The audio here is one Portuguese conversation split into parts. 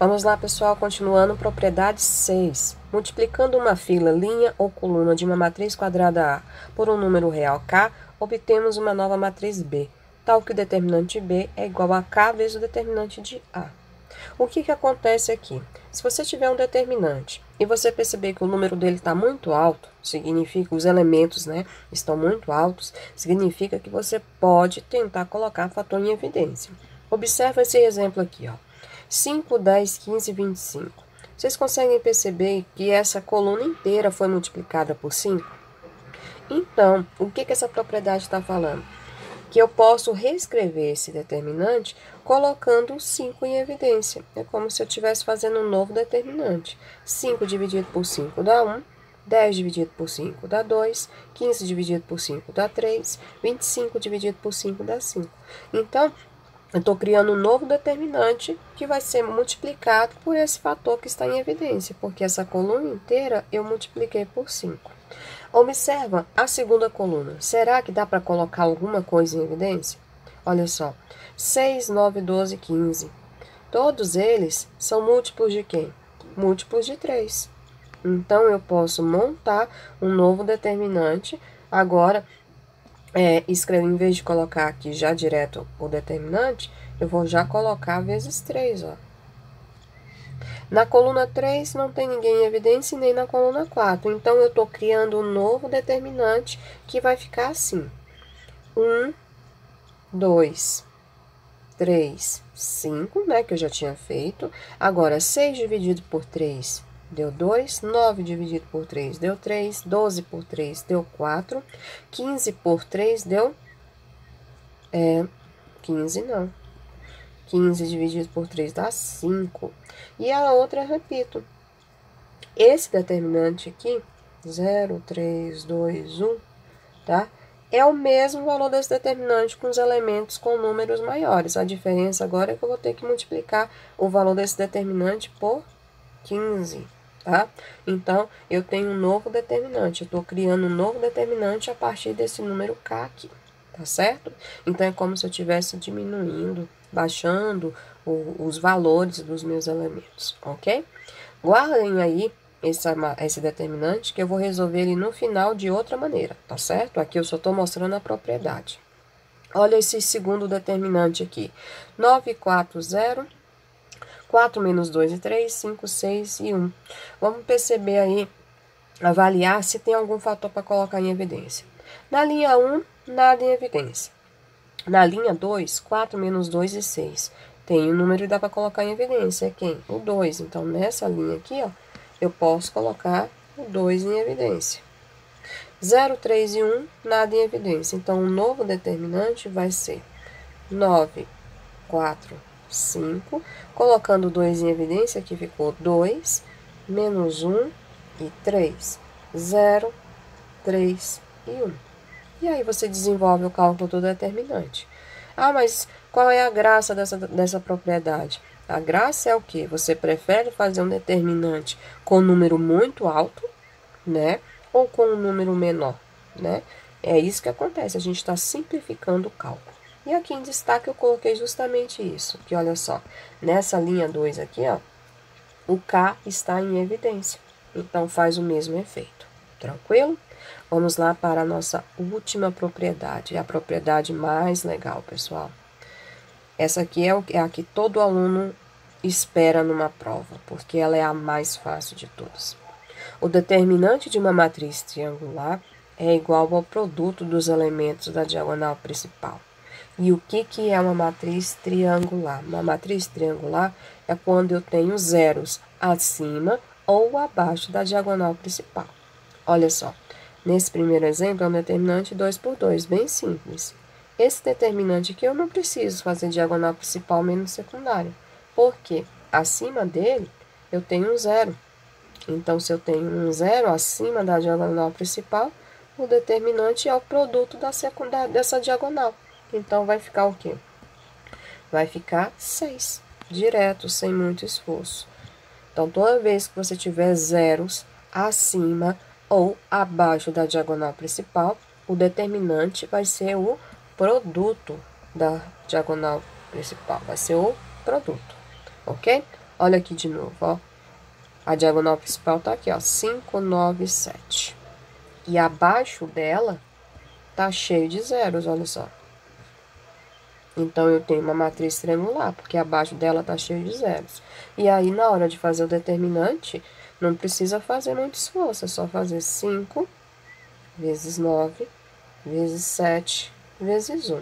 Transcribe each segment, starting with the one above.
Vamos lá, pessoal, continuando propriedade 6. Multiplicando uma fila, linha ou coluna de uma matriz quadrada A por um número real K, obtemos uma nova matriz B, tal que o determinante B é igual a K vezes o determinante de A. O que acontece aqui? Se você tiver um determinante e você perceber que o número dele está muito alto, significa os elementos, né, estão muito altos, significa que você pode tentar colocar fator em evidência. Observa esse exemplo aqui, ó. 5, 10, 15, 25. Vocês conseguem perceber que essa coluna inteira foi multiplicada por 5? Então, o que essa propriedade está falando? Que eu posso reescrever esse determinante colocando 5 em evidência. É como se eu estivesse fazendo um novo determinante. 5 dividido por 5 dá 1, 10 dividido por 5 dá 2, 15 dividido por 5 dá 3, 25 dividido por 5 dá 5. Então, eu estou criando um novo determinante que vai ser multiplicado por esse fator que está em evidência, porque essa coluna inteira eu multipliquei por 5. Observa a segunda coluna. Será que dá para colocar alguma coisa em evidência? Olha só. 6, 9, 12, 15. Todos eles são múltiplos de quem? Múltiplos de 3. Então, eu posso montar um novo determinante. Agora, escrever, em vez de colocar aqui já direto o determinante, eu vou já colocar vezes 3, ó. Na coluna 3 não tem ninguém em evidência, nem na coluna 4. Então, eu estou criando um novo determinante que vai ficar assim. 1, 2, 3, 5, né? Que eu já tinha feito. Agora, 6 dividido por 3 deu 2. 9 dividido por 3 deu 3. 12 por 3 deu 4. 15 por 3 deu... 15 não. 15 dividido por 3 dá 5. E a outra, repito. Esse determinante aqui, 0, 3, 2, 1, tá? É o mesmo valor desse determinante com os elementos com números maiores. A diferença agora é que eu vou ter que multiplicar o valor desse determinante por 15, tá? Então, eu tenho um novo determinante. Eu estou criando um novo determinante a partir desse número K aqui, tá certo? Então, é como se eu estivesse diminuindo, baixando os valores dos meus elementos, ok? Guardem aí esse determinante que eu vou resolver ele no final de outra maneira, tá certo? Aqui eu só estou mostrando a propriedade. Olha esse segundo determinante aqui. 9, 4, 0, 4 menos 2 e 3, 5, 6 e 1. Vamos perceber aí, avaliar se tem algum fator para colocar em evidência. Na linha 1, nada em evidência. Na linha 2, 4 menos 2 e 6. Tem um número que dá para colocar em evidência, é quem? O 2. Então, nessa linha aqui, ó, eu posso colocar o 2 em evidência. 0, 3 e 1, nada em evidência. Então, o novo determinante vai ser 9, 4, 5. Colocando o 2 em evidência, aqui ficou 2, menos 1 e 3. 0, 3 e 1. E aí, você desenvolve o cálculo do determinante. Ah, mas qual é a graça dessa propriedade? A graça é o quê? Você prefere fazer um determinante com um número muito alto, né? Ou com um número menor, né? É isso que acontece, a gente está simplificando o cálculo. E aqui em destaque eu coloquei justamente isso, que olha só, nessa linha 2 aqui, ó, o K está em evidência, então faz o mesmo efeito, tranquilo? Vamos lá para a nossa última propriedade, a propriedade mais legal, pessoal. Essa aqui é a que todo aluno espera numa prova, porque ela é a mais fácil de todas. O determinante de uma matriz triangular é igual ao produto dos elementos da diagonal principal. E o que é uma matriz triangular? Uma matriz triangular é quando eu tenho zeros acima ou abaixo da diagonal principal. Olha só. Nesse primeiro exemplo, é um determinante 2 por 2, bem simples. Esse determinante aqui eu não preciso fazer diagonal principal menos secundária, porque acima dele eu tenho um zero. Então, se eu tenho um zero acima da diagonal principal, o determinante é o produto dessa diagonal. Então, vai ficar o quê? Vai ficar 6, direto, sem muito esforço. Então, toda vez que você tiver zeros acima ou abaixo da diagonal principal, o determinante vai ser o produto da diagonal principal, vai ser o produto, ok? Olha aqui de novo, ó. A diagonal principal tá aqui, ó, 5, 9, 7. E abaixo dela tá cheio de zeros, olha só. Então, eu tenho uma matriz triangular, porque abaixo dela tá cheio de zeros. E aí, na hora de fazer o determinante, não precisa fazer muito esforço, é só fazer 5 vezes 9 vezes 7 vezes 1.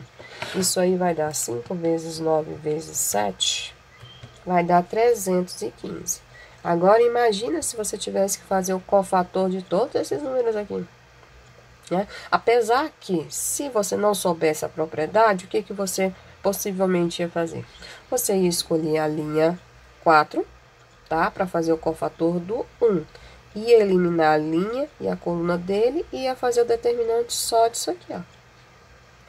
Isso aí vai dar 5 vezes 9 vezes 7, vai dar 315. Agora, imagina se você tivesse que fazer o cofator de todos esses números aqui. Né? Apesar que, se você não soubesse a propriedade, o que, que você possivelmente ia fazer? Você ia escolher a linha 4, tá? Para fazer o cofator do 1. Ia eliminar a linha e a coluna dele e ia fazer o determinante só disso aqui, ó.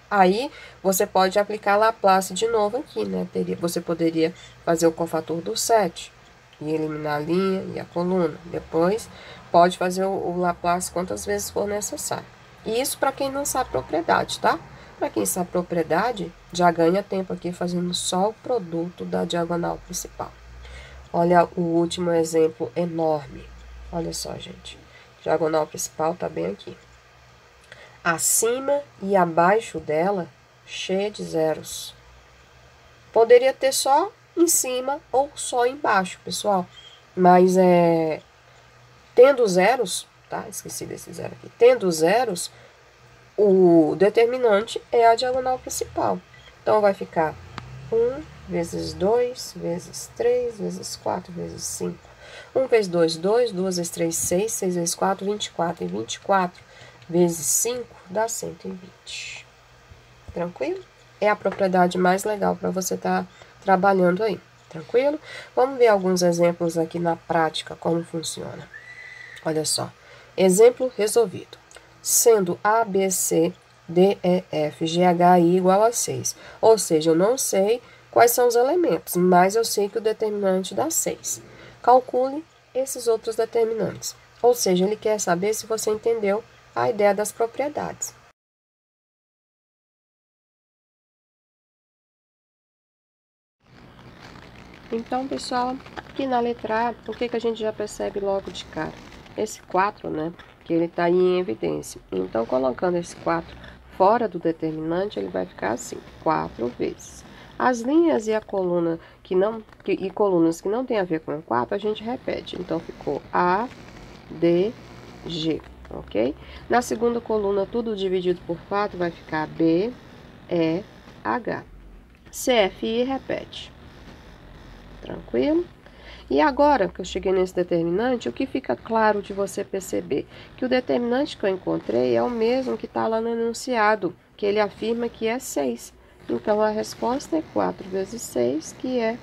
Aí, você pode aplicar Laplace de novo aqui, né? Você poderia fazer o cofator do 7 e eliminar a linha e a coluna. Depois, pode fazer o Laplace quantas vezes for necessário. E isso para quem não sabe propriedade, tá? Para quem sabe propriedade, já ganha tempo aqui fazendo só o produto da diagonal principal. Olha o último exemplo enorme. Olha só, gente. Diagonal principal tá bem aqui. Acima e abaixo dela, cheia de zeros. Poderia ter só em cima ou só embaixo, pessoal. Mas tendo zeros, tá? Esqueci desse zero aqui. Tendo zeros, o determinante é a diagonal principal. Então, vai ficar 1 vezes 2, vezes 3, vezes 4, vezes 5. 1 vezes 2, 2. 2 vezes 3, 6. 6 vezes 4, 24. E 24 vezes 5 dá 120. Tranquilo? É a propriedade mais legal para você estar trabalhando aí. Tranquilo? Vamos ver alguns exemplos aqui na prática, como funciona. Olha só. Exemplo resolvido. Sendo A, B, C, D, E, F, G, H, I igual a 6. Ou seja, eu não sei quais são os elementos, mas eu sei que o determinante dá 6. Calcule esses outros determinantes. Ou seja, ele quer saber se você entendeu a ideia das propriedades. Então, pessoal, aqui na letra A, o que a gente já percebe logo de cara? Esse 4, né, que ele está aí em evidência. Então, colocando esse 4 fora do determinante, ele vai ficar assim, 4 vezes. As linhas e a coluna e colunas que não tem a ver com 4, a gente repete. Então, ficou A, D, G. Ok? Na segunda coluna, tudo dividido por 4, vai ficar B, E, H. C, F, I, repete. Tranquilo? E agora que eu cheguei nesse determinante, o que fica claro de você perceber? Que o determinante que eu encontrei é o mesmo que está lá no enunciado, que ele afirma que é 6. Então, a resposta é 4 vezes 6, que é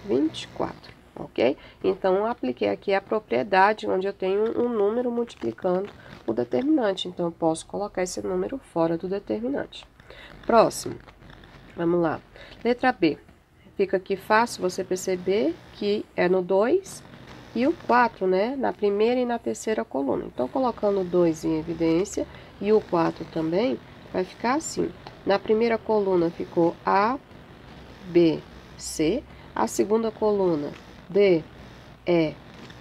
24. Ok? Então, eu apliquei aqui a propriedade, onde eu tenho um número multiplicando o determinante. Então, eu posso colocar esse número fora do determinante. Próximo. Vamos lá. Letra B. Fica aqui fácil você perceber que é no 2 e o 4, né? Na primeira e na terceira coluna. Então, colocando o 2 em evidência e o 4 também, vai ficar assim. Na primeira coluna ficou A, B, C. A segunda coluna, D, E,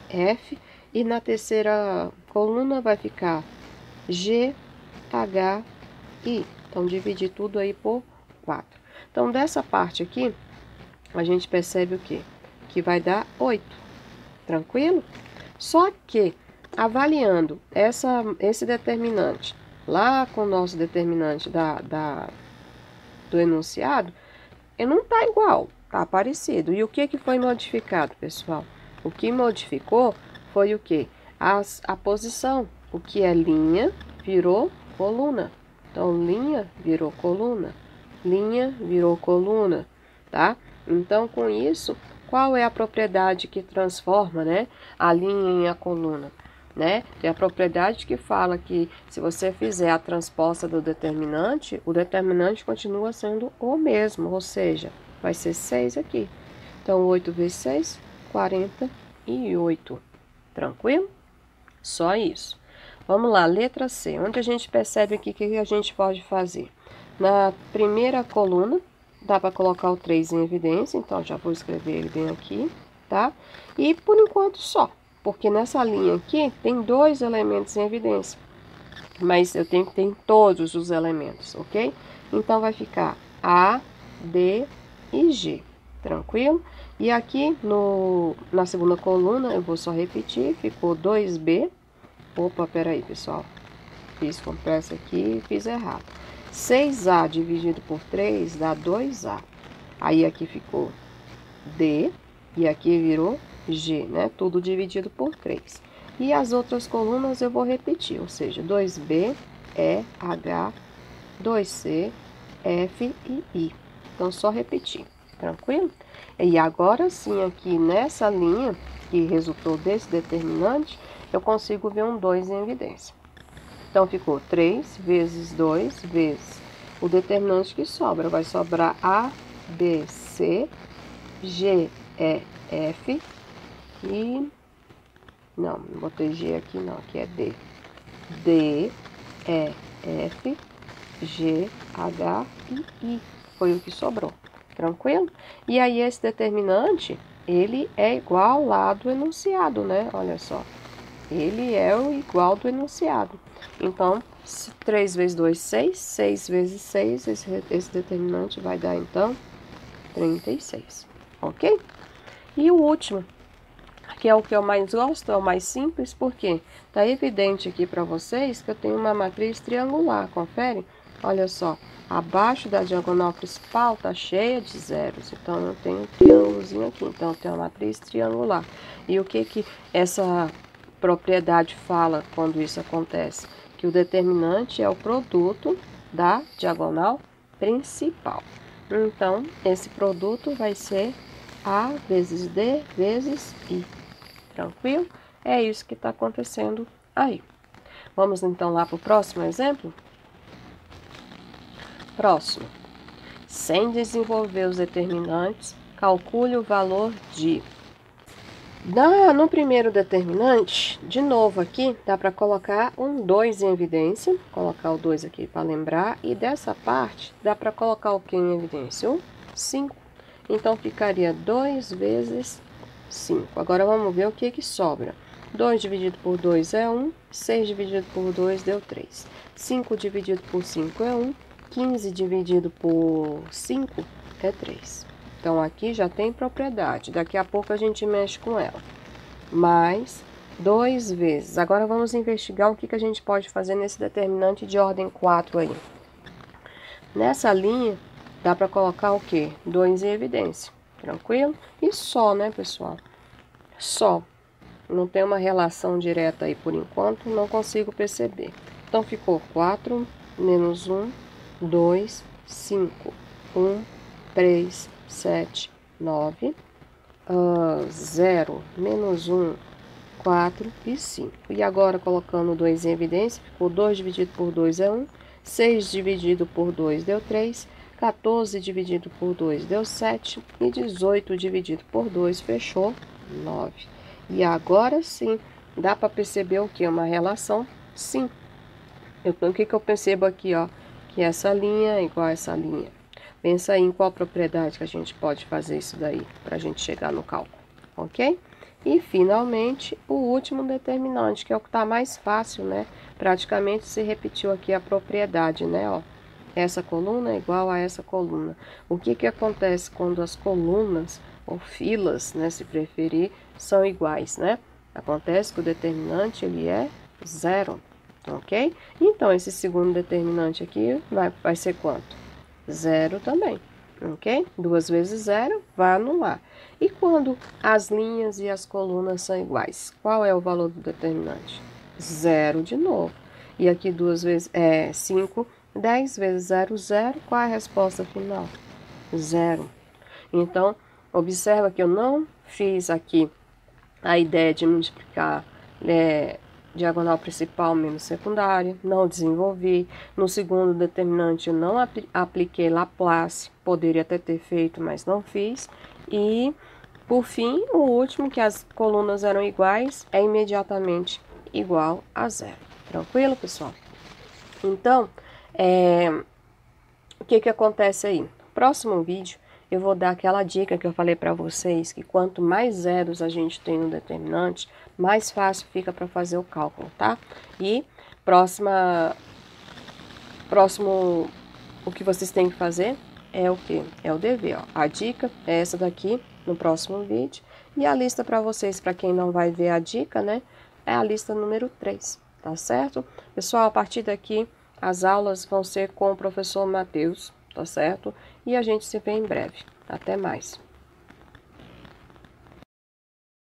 F. E na terceira coluna vai ficar G, H, I. Então, dividir tudo aí por 4. Então, dessa parte aqui, a gente percebe o quê? Que vai dar 8. Tranquilo? Só que, avaliando esse determinante lá com o nosso determinante do enunciado, ele não está igual, está parecido. E o que foi modificado, pessoal? O que modificou foi o quê? A posição. O que é linha virou coluna. Então, linha virou coluna. Linha virou coluna, tá? Então, com isso, qual é a propriedade que transforma, né, a linha em a coluna? Né? Tem a propriedade que fala que se você fizer a transposta do determinante, o determinante continua sendo o mesmo, ou seja, vai ser 6 aqui. Então, 8 vezes 6, 48. Tranquilo? Só isso. Vamos lá, letra C. Onde a gente percebe aqui que a gente pode fazer? Na primeira coluna, dá para colocar o 3 em evidência, então já vou escrever ele bem aqui. tá? E por enquanto só, porque nessa linha aqui tem 2 elementos em evidência, mas eu tenho que ter todos os elementos, ok? Então, vai ficar A, D e G, tranquilo? E aqui na segunda coluna, eu vou só repetir, ficou 2B. Opa, peraí, pessoal. Fiz com pressa aqui e fiz errado. 6A dividido por 3 dá 2A. Aí, aqui ficou D e aqui virou G, né? Tudo dividido por 3. E as outras colunas eu vou repetir, ou seja, 2B, E, H, 2C, F e I. Então, só repetir, tranquilo? E agora sim, aqui nessa linha que resultou desse determinante, eu consigo ver um 2 em evidência. Então, ficou 3 vezes 2 vezes o determinante que sobra. Vai sobrar A, B, C, G, E, F e... Não botei G aqui não, aqui é D. D, E, F, G, H e I. Foi o que sobrou, tranquilo? E aí, esse determinante, ele é igual lá do enunciado, né? Olha só. Ele é o igual do enunciado. Então, 3 vezes 2, 6. 6 vezes 6, esse determinante vai dar, então, 36. Ok? E o último, que é o que eu mais gosto, é o mais simples, porque tá evidente aqui para vocês que eu tenho uma matriz triangular, confere? Olha só, abaixo da diagonal principal tá cheia de zeros, então eu tenho um triângulozinho aqui, então eu tenho uma matriz triangular. E o que essa propriedade fala quando isso acontece? Que o determinante é o produto da diagonal principal. Então, esse produto vai ser A vezes D vezes I. Tranquilo? É isso que está acontecendo aí. Vamos então lá para o próximo exemplo? Próximo. Sem desenvolver os determinantes, calcule o valor de... No primeiro determinante, de novo aqui, dá para colocar um 2 em evidência. Colocar o 2 aqui para lembrar. E dessa parte, dá para colocar o que em evidência? O 5. Então, ficaria 2 vezes 5. Agora, vamos ver o que sobra. 2 dividido por 2 é 1. 6 dividido por 2 deu 3. 5 dividido por 5 é 1. 15 dividido por 5 é 3. Então, aqui já tem propriedade. Daqui a pouco a gente mexe com ela. Mais 2 vezes. Agora, vamos investigar o que a gente pode fazer nesse determinante de ordem 4 aí. Nessa linha, dá para colocar o quê? 2 em evidência. Tranquilo? E só, né, pessoal? Só. Não tem uma relação direta aí por enquanto, não consigo perceber. Então, ficou 4 menos 1, 2, 5, 1, 3, 7, 9, 0, menos 1, 4 e 5. E agora, colocando 2 em evidência, ficou 2 dividido por 2 é 1, 6 dividido por 2 deu 3, 14 dividido por 2 deu 7 e 18 dividido por 2 fechou 9. E agora sim, dá para perceber o que? Uma relação? Sim. O que eu percebo aqui, ó? Que essa linha é igual a essa linha. Pensa aí em qual propriedade que a gente pode fazer isso daí, para a gente chegar no cálculo, ok? E, finalmente, o último determinante, que é o que está mais fácil, né? Praticamente se repetiu aqui a propriedade, né, ó? Essa coluna é igual a essa coluna. O que acontece quando as colunas, ou filas, né, se preferir, são iguais, né? Acontece que o determinante, ele é 0, ok? Então, esse segundo determinante aqui vai ser quanto? 0 também, ok? 2 vezes 0 vai anular. E quando as linhas e as colunas são iguais, qual é o valor do determinante? 0 de novo. E aqui 2 vezes 5, 10 vezes 0, 0. Qual é a resposta final? 0. Então, observa que eu não fiz aqui a ideia de multiplicar diagonal principal menos secundária, não desenvolvi. No segundo determinante, eu não apliquei Laplace, poderia até ter feito, mas não fiz. E, por fim, o último, que as colunas eram iguais, é imediatamente igual a 0. Tranquilo, pessoal? Então, o que acontece aí? No próximo vídeo, eu vou dar aquela dica que eu falei para vocês, que quanto mais zeros a gente tem no determinante, mais fácil fica para fazer o cálculo, tá? E próximo, o que vocês têm que fazer é o que? É o dever, ó. A dica é essa daqui, no próximo vídeo. E a lista para vocês, para quem não vai ver a dica, né? É a lista número 3, tá certo? Pessoal, a partir daqui, as aulas vão ser com o professor Matheus, tá certo? E a gente se vê em breve. Até mais.